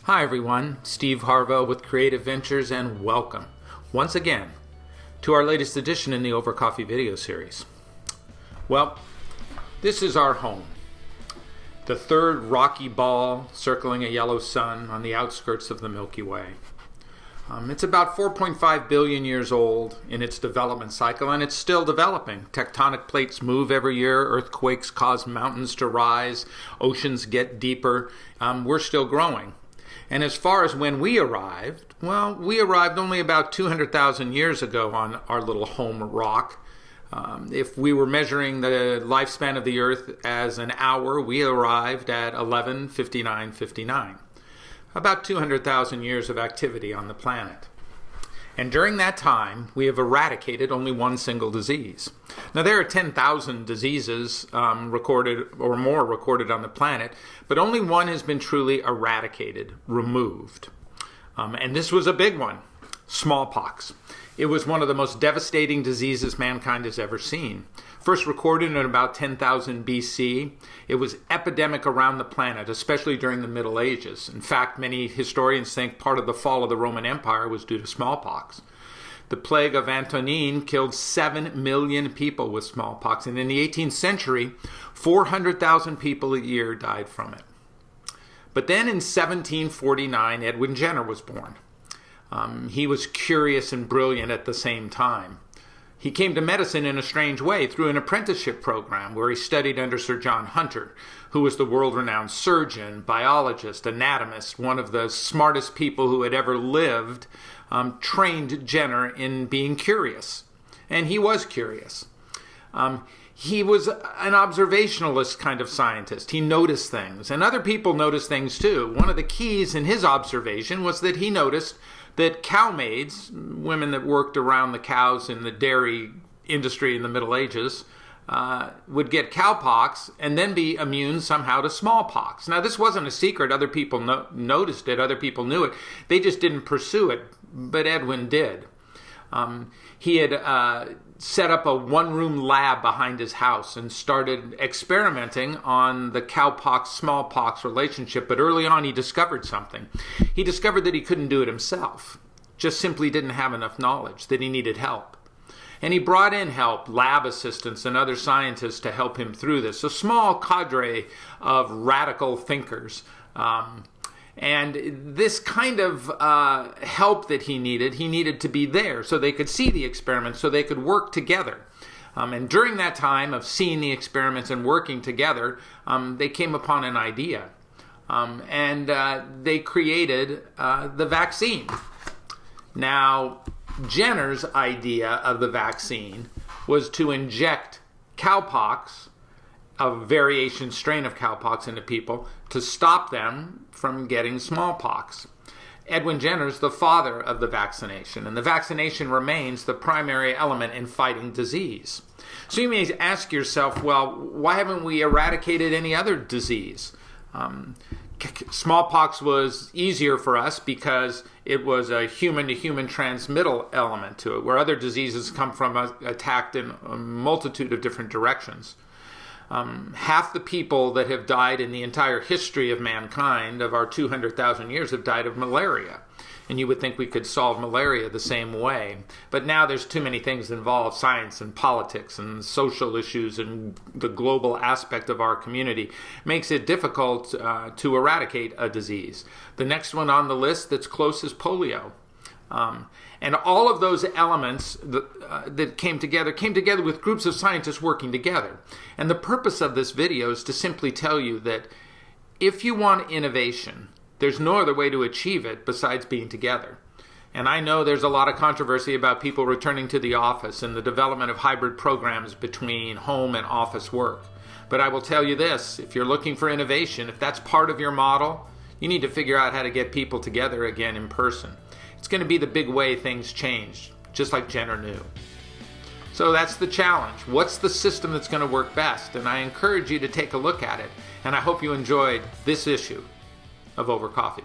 Hi everyone, Steve Harvell with Creative Ventures, and welcome once again to our latest edition in the Over Coffee video series. Well, this is our home, the third rocky ball circling a yellow sun on the outskirts of the Milky Way. It's about 4.5 billion years old in its development cycle, and it's still developing. Tectonic plates move every year, earthquakes cause mountains to rise, oceans get deeper. We're still growing. And as far as when we arrived, well, we arrived only about 200,000 years ago on our little home rock. If we were measuring the lifespan of the Earth as an hour, we arrived at 11:59:59. About 200,000 years of activity on the planet. And during that time, we have eradicated only one single disease. Now, there are 10,000 diseases recorded or more recorded on the planet, but only one has been truly eradicated, removed. And this was a big one, smallpox. It was one of the most devastating diseases mankind has ever seen. First recorded in about 10,000 BC, it was epidemic around the planet, especially during the Middle Ages. In fact, many historians think part of the fall of the Roman Empire was due to smallpox. The plague of Antonine killed 7 million people with smallpox, and in the 18th century, 400,000 people a year died from it. But then in 1749, Edwin Jenner was born. He was curious and brilliant at the same time. He came to medicine in a strange way through an apprenticeship program where he studied under Sir John Hunter, who was the world-renowned surgeon, biologist, anatomist, one of the smartest people who had ever lived, trained Jenner in being curious. And he was curious. He was an observationalist kind of scientist. He noticed things, and other people noticed things too. One of the keys in his observation was that he noticed that cow maids, women that worked around the cows in the dairy industry in the Middle Ages, would get cowpox and then be immune somehow to smallpox. Now, this wasn't a secret. Other people noticed it. Other people knew it. They just didn't pursue it, but Edwin did. He had set up a one-room lab behind his house and started experimenting on the cowpox-smallpox relationship. But early on, he discovered something. He discovered that he couldn't do it himself, just simply didn't have enough knowledge, that he needed help. And he brought in help, lab assistants and other scientists to help him through this. A small cadre of radical thinkers. And this kind of help that he needed to be there so they could see the experiments, so they could work together. And during that time of seeing the experiments and working together, they came upon an idea. And they created the vaccine. Now, Jenner's idea of the vaccine was to inject cowpox, a variation strain of cowpox, into people to stop them from getting smallpox. Edwin Jenner's the father of the vaccination, and the vaccination remains the primary element in fighting disease. So you may ask yourself, well, why haven't we eradicated any other disease? Smallpox was easier for us because it was a human-to-human transmittal element to it, where other diseases come from attacked in a multitude of different directions. Half the people that have died in the entire history of mankind, of our 200,000 years, have died of malaria. And you would think we could solve malaria the same way. But now there's too many things involved, science and politics and social issues and the global aspect of our community makes it difficult to eradicate a disease. The next one on the list that's close is polio. And all of those elements that came together with groups of scientists working together. And the purpose of this video is to simply tell you that if you want innovation, there's no other way to achieve it besides being together. And I know there's a lot of controversy about people returning to the office and the development of hybrid programs between home and office work. But I will tell you this, if you're looking for innovation, if that's part of your model, you need to figure out how to get people together again in person. It's going to be the big way things change, just like Jenner knew. So that's the challenge. What's the system that's going to work best? And I encourage you to take a look at it. And I hope you enjoyed this issue of Over Coffee.